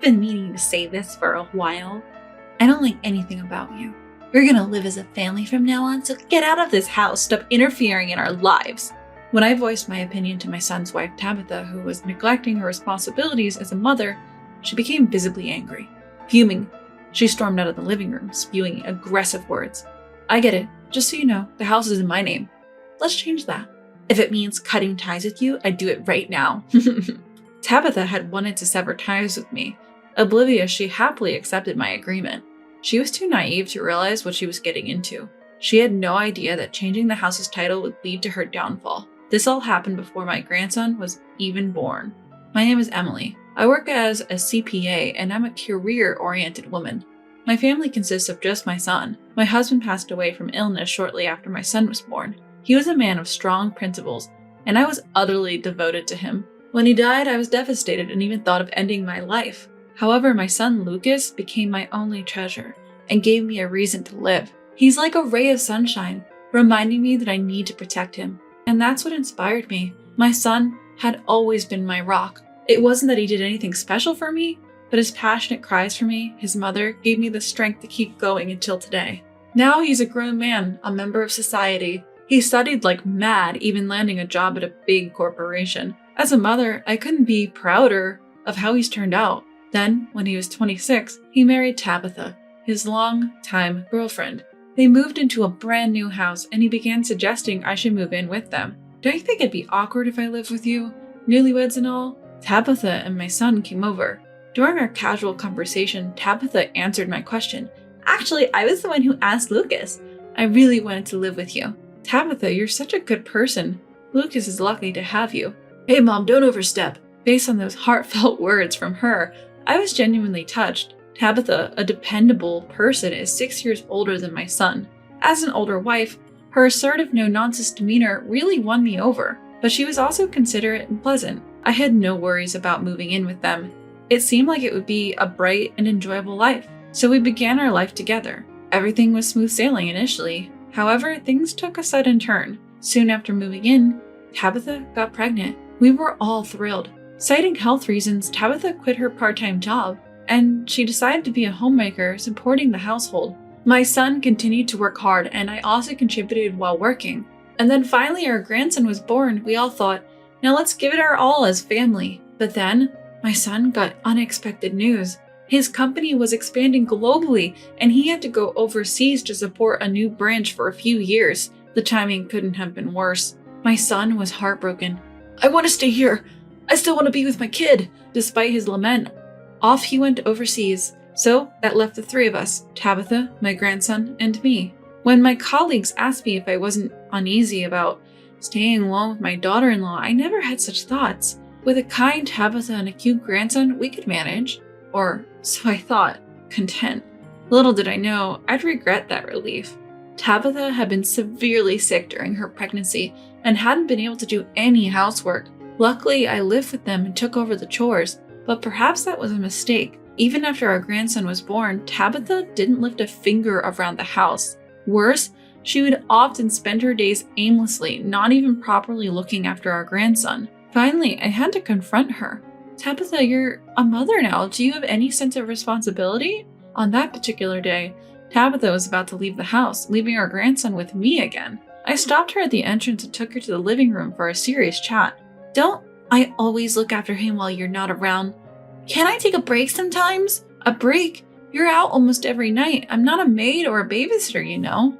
been meaning to say this for a while. I don't like anything about you. We're gonna live as a family from now on, so get out of this house. Stop interfering in our lives. When I voiced my opinion to my son's wife, Tabitha, who was neglecting her responsibilities as a mother, she became visibly angry. Fuming, she stormed out of the living room, spewing aggressive words. I get it. Just so you know, the house is in my name. Let's change that. If it means cutting ties with you, I'd do it right now. Tabitha had wanted to sever ties with me. Oblivious, she happily accepted my agreement. She was too naive to realize what she was getting into. She had no idea that changing the house's title would lead to her downfall. This all happened before my grandson was even born. My name is Emily. I work as a CPA and I'm a career-oriented woman. My family consists of just my son. My husband passed away from illness shortly after my son was born. He was a man of strong principles, and I was utterly devoted to him. When he died, I was devastated and even thought of ending my life. However, my son Lucas became my only treasure and gave me a reason to live. He's like a ray of sunshine, reminding me that I need to protect him. And that's what inspired me. My son had always been my rock. It wasn't that he did anything special for me, but his passionate cries for me, his mother, gave me the strength to keep going until today. Now he's a grown man, a member of society. He studied like mad, even landing a job at a big corporation. As a mother, I couldn't be prouder of how he's turned out. Then, when he was 26, he married Tabitha, his long-time girlfriend. They moved into a brand new house and he began suggesting I should move in with them. Don't you think it'd be awkward if I lived with you? Newlyweds and all? Tabitha and my son came over. During our casual conversation, Tabitha answered my question. Actually, I was the one who asked Lucas. I really wanted to live with you. Tabitha, you're such a good person. Lucas is lucky to have you. Hey mom, don't overstep. Based on those heartfelt words from her, I was genuinely touched. Tabitha, a dependable person, is 6 years older than my son. As an older wife, her assertive no-nonsense demeanor really won me over, but she was also considerate and pleasant. I had no worries about moving in with them. It seemed like it would be a bright and enjoyable life, so we began our life together. Everything was smooth sailing initially. However, things took a sudden turn. Soon after moving in, Tabitha got pregnant. We were all thrilled. Citing health reasons, Tabitha quit her part-time job, and she decided to be a homemaker, supporting the household. My son continued to work hard, and I also contributed while working. And then finally our grandson was born. We all thought, now let's give it our all as family. But then, my son got unexpected news. His company was expanding globally, and he had to go overseas to support a new branch for a few years. The timing couldn't have been worse. My son was heartbroken. I want to stay here. I still want to be with my kid. Despite his lament, off he went overseas. So that left the three of us, Tabitha, my grandson, and me. When my colleagues asked me if I wasn't uneasy about staying alone with my daughter-in-law, I never had such thoughts. With a kind Tabitha and a cute grandson, we could manage. Or so I thought, content. Little did I know, I'd regret that relief. Tabitha had been severely sick during her pregnancy and hadn't been able to do any housework. Luckily, I lived with them and took over the chores, but perhaps that was a mistake. Even after our grandson was born, Tabitha didn't lift a finger around the house. Worse, she would often spend her days aimlessly, not even properly looking after our grandson. Finally, I had to confront her. Tabitha, you're a mother now. Do you have any sense of responsibility? On that particular day, Tabitha was about to leave the house, leaving our grandson with me again. I stopped her at the entrance and took her to the living room for a serious chat. Don't I always look after him while you're not around? Can I take a break sometimes? A break? You're out almost every night. I'm not a maid or a babysitter, you know.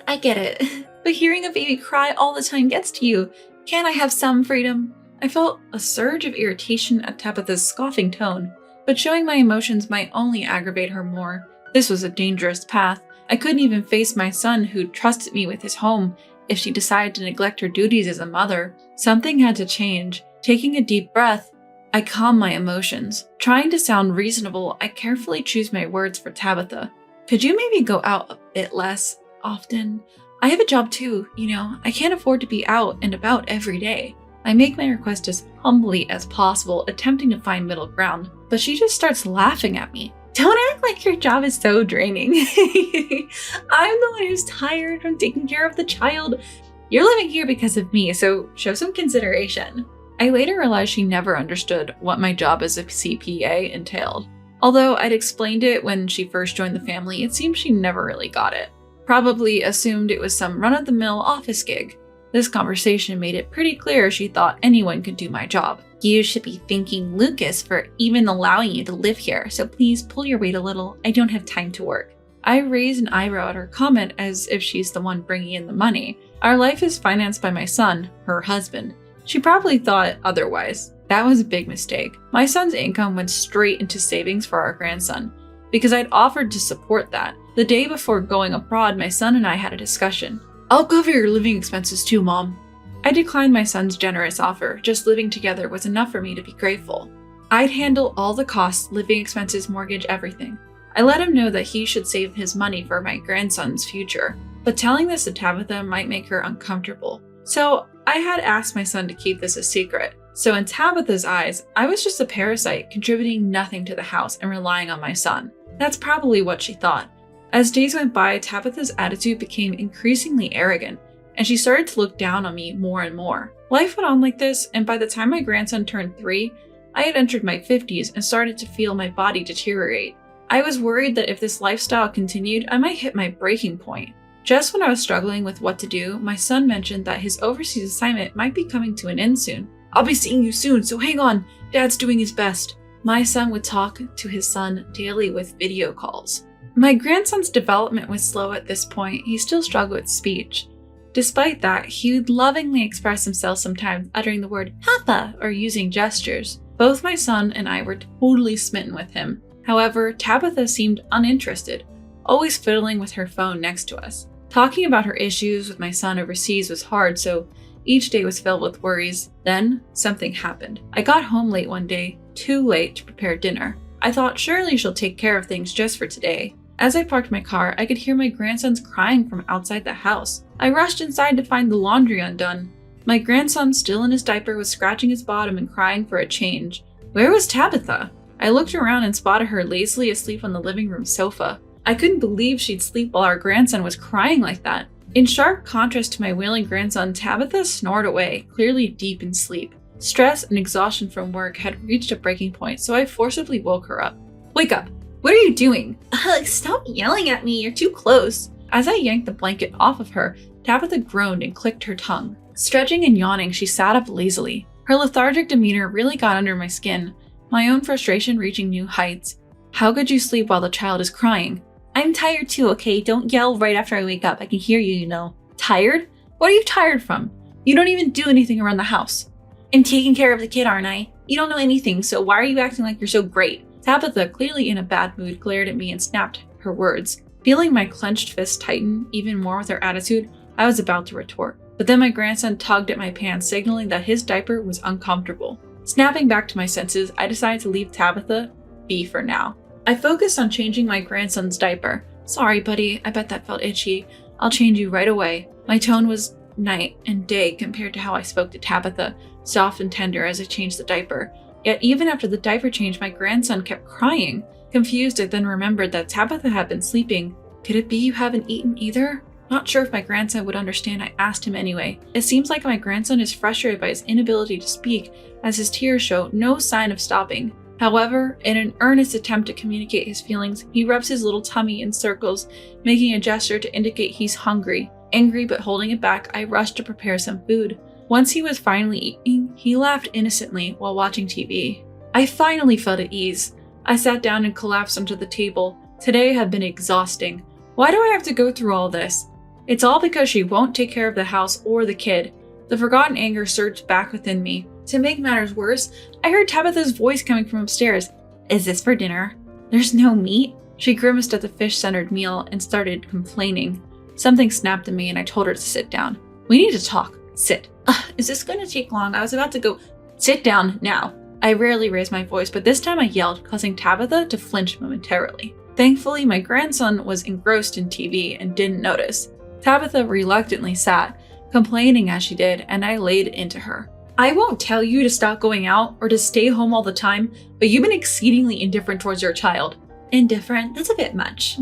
I get it. But hearing a baby cry all the time gets to you. Can't I have some freedom? I felt a surge of irritation at Tabitha's scoffing tone, but showing my emotions might only aggravate her more. This was a dangerous path. I couldn't even face my son, who trusted me with his home, if she decided to neglect her duties as a mother. Something had to change. Taking a deep breath, I calmed my emotions. Trying to sound reasonable, I carefully choose my words for Tabitha. Could you maybe go out a bit less often? I have a job too, you know. I can't afford to be out and about every day. I make my request as humbly as possible, attempting to find middle ground, but she just starts laughing at me. Don't act like your job is so draining. I'm the one who's tired from taking care of the child. You're living here because of me, so show some consideration. I later realized she never understood what my job as a CPA entailed. Although I'd explained it when she first joined the family, it seems she never really got it. Probably assumed it was some run-of-the-mill office gig. This conversation made it pretty clear she thought anyone could do my job. You should be thanking Lucas for even allowing you to live here, so please pull your weight a little. I don't have time to work. I raised an eyebrow at her comment as if she's the one bringing in the money. Our life is financed by my son, her husband. She probably thought otherwise. That was a big mistake. My son's income went straight into savings for our grandson, because I'd offered to support that. The day before going abroad, my son and I had a discussion. I'll cover your living expenses too, Mom. I declined my son's generous offer. Just living together was enough for me to be grateful. I'd handle all the costs, living expenses, mortgage, everything. I let him know that he should save his money for my grandson's future, but telling this to Tabitha might make her uncomfortable. So I had asked my son to keep this a secret. So in Tabitha's eyes, I was just a parasite, contributing nothing to the house and relying on my son. That's probably what she thought. As days went by, Tabitha's attitude became increasingly arrogant, and she started to look down on me more and more. Life went on like this, and by the time my grandson turned 3, I had entered my 50s and started to feel my body deteriorate. I was worried that if this lifestyle continued, I might hit my breaking point. Just when I was struggling with what to do, my son mentioned that his overseas assignment might be coming to an end soon. I'll be seeing you soon, so hang on, Dad's doing his best. My son would talk to his son daily with video calls. My grandson's development was slow at this point. He still struggled with speech. Despite that, he would lovingly express himself sometimes, uttering the word Papa or using gestures. Both my son and I were totally smitten with him. However, Tabitha seemed uninterested, always fiddling with her phone next to us. Talking about her issues with my son overseas was hard, so each day was filled with worries. Then, something happened. I got home late one day, too late to prepare dinner. I thought surely she'll take care of things just for today. As I parked my car, I could hear my grandson's crying from outside the house. I rushed inside to find the laundry undone. My grandson, still in his diaper, was scratching his bottom and crying for a change. Where was Tabitha? I looked around and spotted her lazily asleep on the living room sofa. I couldn't believe she'd sleep while our grandson was crying like that. In sharp contrast to my wailing grandson, Tabitha snored away, clearly deep in sleep. Stress and exhaustion from work had reached a breaking point, so I forcibly woke her up. Wake up! What are you doing? Stop yelling at me, you're too close. As I yanked the blanket off of her, Tabitha groaned and clicked her tongue. Stretching and yawning, she sat up lazily. Her lethargic demeanor really got under my skin, my own frustration reaching new heights. How could you sleep while the child is crying? I'm tired too, okay? Don't yell right after I wake up. I can hear you, you know. Tired? What are you tired from? You don't even do anything around the house. I'm taking care of the kid, aren't I? You don't know anything, so why are you acting like you're so great? Tabitha, clearly in a bad mood, glared at me and snapped her words. Feeling my clenched fist tighten even more with her attitude, I was about to retort. But then my grandson tugged at my pants, signaling that his diaper was uncomfortable. Snapping back to my senses, I decided to leave Tabitha be for now. I focused on changing my grandson's diaper. Sorry, buddy, I bet that felt itchy. I'll change you right away. My tone was night and day compared to how I spoke to Tabitha, soft and tender as I changed the diaper. Yet even after the diaper change, my grandson kept crying. Confused, I then remembered that Tabitha had been sleeping. Could it be you haven't eaten either? Not sure if my grandson would understand, I asked him anyway. It seems like my grandson is frustrated by his inability to speak, as his tears show no sign of stopping. However, in an earnest attempt to communicate his feelings, he rubs his little tummy in circles, making a gesture to indicate he's hungry. Angry but holding it back, I rushed to prepare some food. Once he was finally eating, he laughed innocently while watching TV. I finally felt at ease. I sat down and collapsed onto the table. Today had been exhausting. Why do I have to go through all this? It's all because she won't take care of the house or the kid. The forgotten anger surged back within me. To make matters worse, I heard Tabitha's voice coming from upstairs. Is this for dinner? There's no meat? She grimaced at the fish-centered meal and started complaining. Something snapped at me and I told her to sit down. We need to talk. Sit. Is this going to take long? I was about to go. Sit down now. I rarely raised my voice, but this time I yelled, causing Tabitha to flinch momentarily. Thankfully, my grandson was engrossed in TV and didn't notice. Tabitha reluctantly sat, complaining as she did, and I laid into her. I won't tell you to stop going out or to stay home all the time, but you've been exceedingly indifferent towards your child. Indifferent? That's a bit much.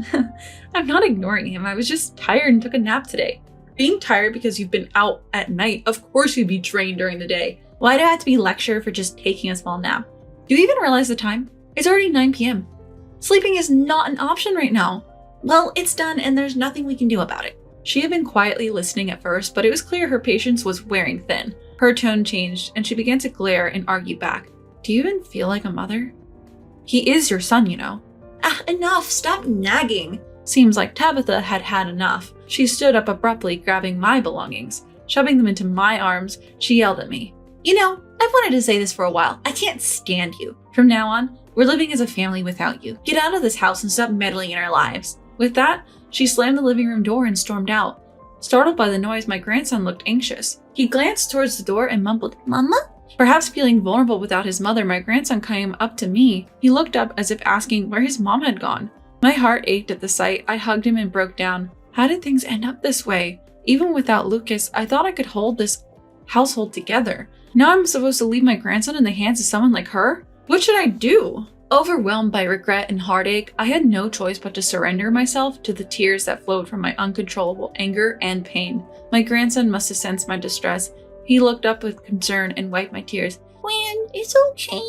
I'm not ignoring him. I was just tired and took a nap today. Being tired because you've been out at night, of course you'd be drained during the day. Why do I have to be lectured for just taking a small nap? Do you even realize the time? It's already 9 p.m. Sleeping is not an option right now. Well, it's done and there's nothing we can do about it. She had been quietly listening at first, but it was clear her patience was wearing thin. Her tone changed, and she began to glare and argue back. Do you even feel like a mother? He is your son, you know. Enough! Stop nagging! Seems like Tabitha had had enough. She stood up abruptly, grabbing my belongings. Shoving them into my arms, she yelled at me. You know, I've wanted to say this for a while. I can't stand you. From now on, we're living as a family without you. Get out of this house and stop meddling in our lives. With that, she slammed the living room door and stormed out. Startled by the noise, my grandson looked anxious. He glanced towards the door and mumbled, Mama? Perhaps feeling vulnerable without his mother, my grandson came up to me. He looked up as if asking where his mom had gone. My heart ached at the sight. I hugged him and broke down. How did things end up this way? Even without Lucas, I thought I could hold this household together. Now I'm supposed to leave my grandson in the hands of someone like her? What should I do? Overwhelmed by regret and heartache, I had no choice but to surrender myself to the tears that flowed from my uncontrollable anger and pain. My grandson must have sensed my distress. He looked up with concern and wiped my tears. Gwen, it's okay,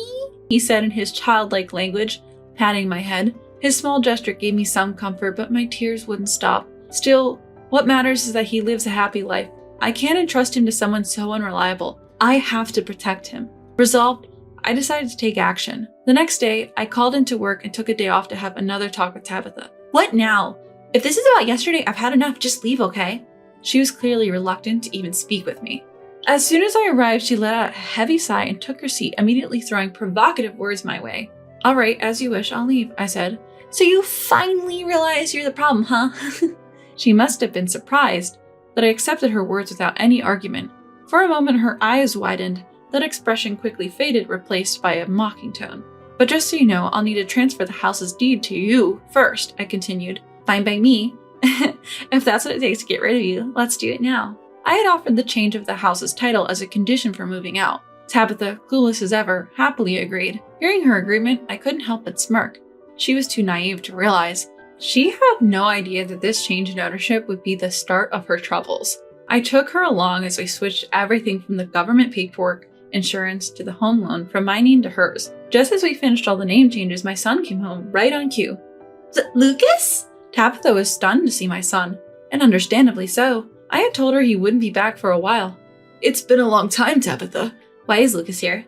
he said in his childlike language, patting my head. His small gesture gave me some comfort, but my tears wouldn't stop. Still, what matters is that he lives a happy life. I can't entrust him to someone so unreliable. I have to protect him. Resolved, I decided to take action. The next day, I called into work and took a day off to have another talk with Tabitha. What now? If this is about yesterday, I've had enough. Just leave, okay? She was clearly reluctant to even speak with me. As soon as I arrived, she let out a heavy sigh and took her seat, immediately throwing provocative words my way. All right, as you wish, I'll leave, I said. So you finally realize you're the problem, huh? She must have been surprised that I accepted her words without any argument. For a moment, her eyes widened. That expression quickly faded, replaced by a mocking tone. But just so you know, I'll need to transfer the house's deed to you first, I continued. Fine by me. If that's what it takes to get rid of you, let's do it now. I had offered the change of the house's title as a condition for moving out. Tabitha, clueless as ever, happily agreed. Hearing her agreement, I couldn't help but smirk. She was too naive to realize. She had no idea that this change in ownership would be the start of her troubles. I took her along as we switched everything from the government paperwork, insurance, to the home loan, from my name to hers. Just as we finished all the name changes, my son came home right on cue. Lucas? Tabitha was stunned to see my son, and understandably so. I had told her he wouldn't be back for a while. It's been a long time, Tabitha. Why is Lucas here?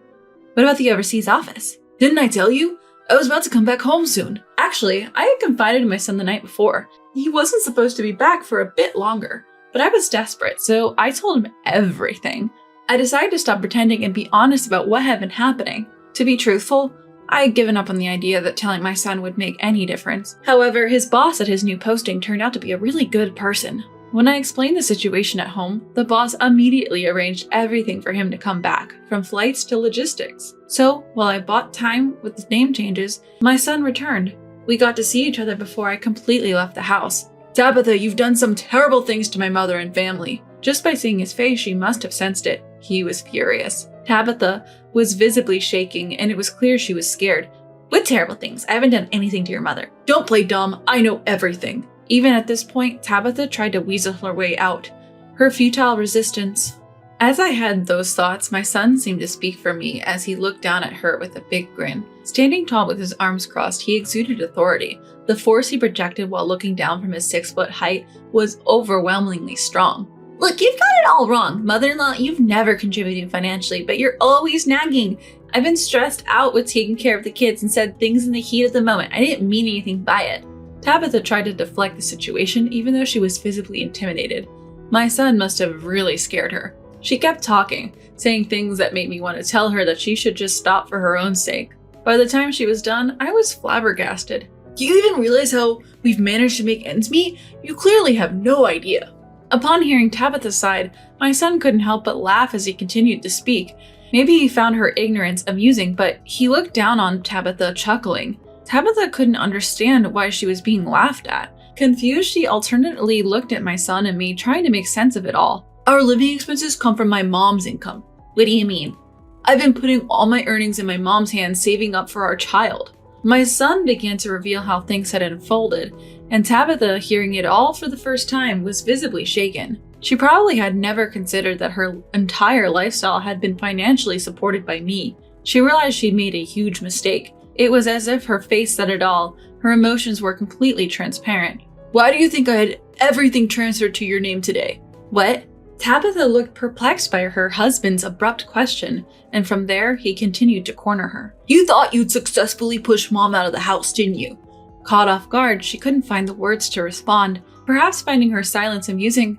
What about the overseas office? Didn't I tell you? I was about to come back home soon. Actually, I had confided in my son the night before. He wasn't supposed to be back for a bit longer, but I was desperate, so I told him everything. I decided to stop pretending and be honest about what had been happening. To be truthful, I had given up on the idea that telling my son would make any difference. However, his boss at his new posting turned out to be a really good person. When I explained the situation at home, the boss immediately arranged everything for him to come back, from flights to logistics. So, while I bought time with the name changes, my son returned. We got to see each other before I completely left the house. Tabitha, you've done some terrible things to my mother and family. Just by seeing his face, she must have sensed it. He was furious. Tabitha was visibly shaking, and it was clear she was scared. What terrible things? I haven't done anything to your mother. Don't play dumb. I know everything. Even at this point, Tabitha tried to weasel her way out. Her futile resistance. As I had those thoughts, my son seemed to speak for me as he looked down at her with a big grin. Standing tall with his arms crossed, he exuded authority. The force he projected while looking down from his 6-foot height was overwhelmingly strong. Look, you've got it all wrong. Mother-in-law, you've never contributed financially, but you're always nagging. I've been stressed out with taking care of the kids and said things in the heat of the moment. I didn't mean anything by it. Tabitha tried to deflect the situation, even though she was visibly intimidated. My son must have really scared her. She kept talking, saying things that made me want to tell her that she should just stop for her own sake. By the time she was done, I was flabbergasted. Do you even realize how we've managed to make ends meet? You clearly have no idea. Upon hearing Tabitha's side, my son couldn't help but laugh as he continued to speak. Maybe he found her ignorance amusing, but he looked down on Tabitha, chuckling. Tabitha couldn't understand why she was being laughed at. Confused, she alternately looked at my son and me, trying to make sense of it all. Our living expenses come from my mom's income. What do you mean? I've been putting all my earnings in my mom's hands, saving up for our child. My son began to reveal how things had unfolded, and Tabitha, hearing it all for the first time, was visibly shaken. She probably had never considered that her entire lifestyle had been financially supported by me. She realized she'd made a huge mistake. It was as if her face said it all. Her emotions were completely transparent. Why do you think I had everything transferred to your name today? What? Tabitha looked perplexed by her husband's abrupt question, and from there, he continued to corner her. You thought you'd successfully push Mom out of the house, didn't you? Caught off guard, she couldn't find the words to respond, perhaps finding her silence amusing.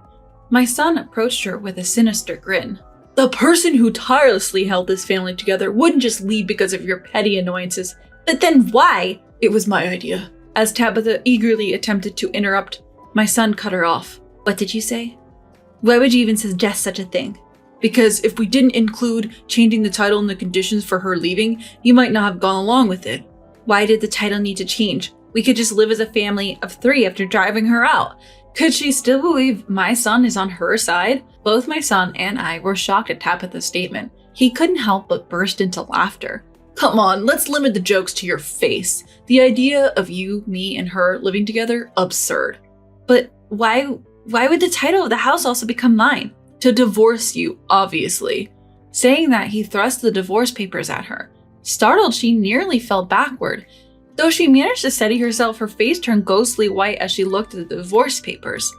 My son approached her with a sinister grin. The person who tirelessly held this family together wouldn't just leave because of your petty annoyances. But then why? It was my idea. As Tabitha eagerly attempted to interrupt, my son cut her off. What did you say? Why would you even suggest such a thing? Because if we didn't include changing the title and the conditions for her leaving, you might not have gone along with it. Why did the title need to change? We could just live as a family of 3 after driving her out. Could she still believe my son is on her side? Both my son and I were shocked at Tabitha's statement. He couldn't help but burst into laughter. Come on, let's limit the jokes to your face. The idea of you, me, and her living together, absurd. But why would the title of the house also become mine? To divorce you, obviously. Saying that, he thrust the divorce papers at her. Startled, she nearly fell backward. Though she managed to steady herself, her face turned ghostly white as she looked at the divorce papers.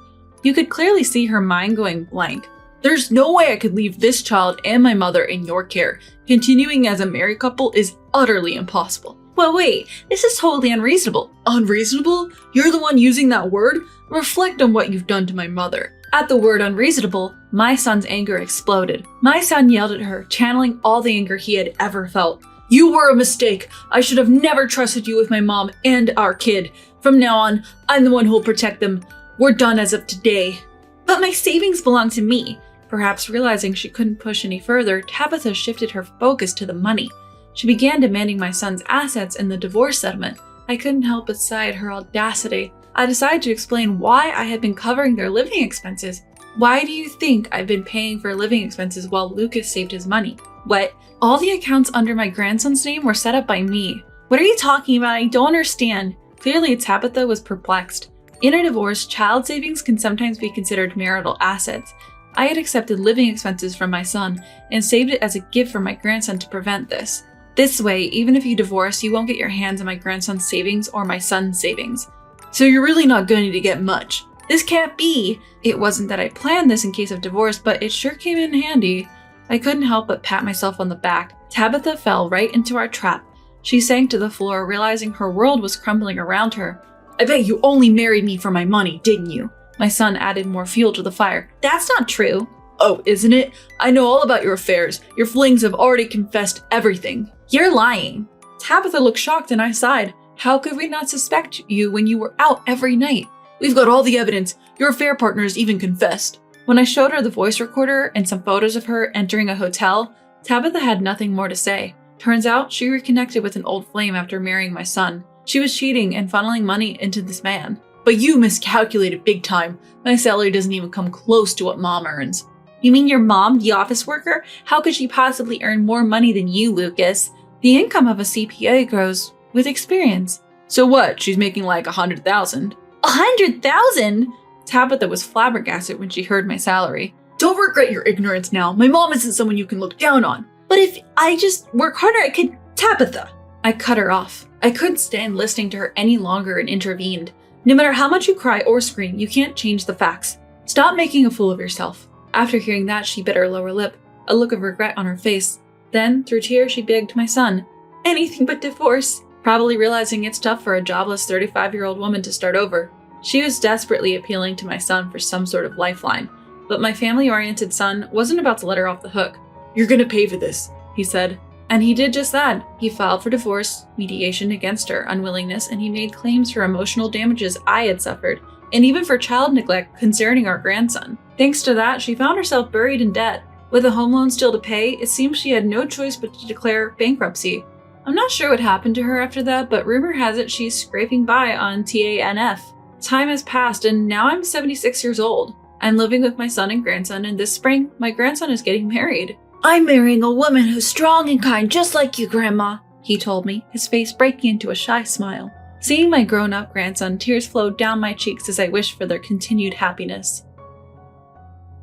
You could clearly see her mind going blank. There's no way I could leave this child and my mother in your care. Continuing as a married couple is utterly impossible. Well, wait, this is totally unreasonable. Unreasonable? You're the one using that word? Reflect on what you've done to my mother. At the word unreasonable, my son's anger exploded. My son yelled at her, channeling all the anger he had ever felt. You were a mistake. I should have never trusted you with my mom and our kid. From now on, I'm the one who'll protect them. We're done as of today. But my savings belong to me. Perhaps realizing she couldn't push any further, Tabitha shifted her focus to the money. She began demanding my son's assets in the divorce settlement. I couldn't help but sigh at her audacity. I decided to explain why I had been covering their living expenses. Why do you think I've been paying for living expenses while Lucas saved his money? What? All the accounts under my grandson's name were set up by me. What are you talking about? I don't understand. Clearly, Tabitha was perplexed. In a divorce, child savings can sometimes be considered marital assets. I had accepted living expenses from my son and saved it as a gift for my grandson to prevent this. This way, even if you divorce, you won't get your hands on my grandson's savings or my son's savings. So you're really not going to get much. This can't be. It wasn't that I planned this in case of divorce, but it sure came in handy. I couldn't help but pat myself on the back. Tabitha fell right into our trap. She sank to the floor, realizing her world was crumbling around her. I bet you only married me for my money, didn't you? My son added more fuel to the fire. That's not true. Oh, isn't it? I know all about your affairs. Your flings have already confessed everything. You're lying. Tabitha looked shocked and I sighed. How could we not suspect you when you were out every night? We've got all the evidence. Your affair partners even confessed. When I showed her the voice recorder and some photos of her entering a hotel, Tabitha had nothing more to say. Turns out she reconnected with an old flame after marrying my son. She was cheating and funneling money into this man. But you miscalculated big time. My salary doesn't even come close to what Mom earns. You mean your mom, the office worker? How could she possibly earn more money than you, Lucas? The income of a CPA grows with experience. So what? She's making like $100,000. $100,000? Tabitha was flabbergasted when she heard my salary. Don't regret your ignorance now. My mom isn't someone you can look down on. But if I just work harder, I could... Tabitha! I cut her off. I couldn't stand listening to her any longer and intervened. No matter how much you cry or scream, you can't change the facts. Stop making a fool of yourself. After hearing that, she bit her lower lip, a look of regret on her face. Then, through tears, she begged my son, anything but divorce, probably realizing it's tough for a jobless 35-year-old woman to start over. She was desperately appealing to my son for some sort of lifeline, but my family-oriented son wasn't about to let her off the hook. You're gonna pay for this, he said. And he did just that. He filed for divorce, mediation against her unwillingness, and he made claims for emotional damages I had suffered, and even for child neglect concerning our grandson. Thanks to that, she found herself buried in debt. With a home loan still to pay, it seems she had no choice but to declare bankruptcy. I'm not sure what happened to her after that, but rumor has it she's scraping by on TANF. Time has passed, and now I'm 76 years old. I'm living with my son and grandson, and this spring, my grandson is getting married. I'm marrying a woman who's strong and kind, just like you, Grandma, he told me, his face breaking into a shy smile. Seeing my grown-up grandson, tears flowed down my cheeks as I wished for their continued happiness.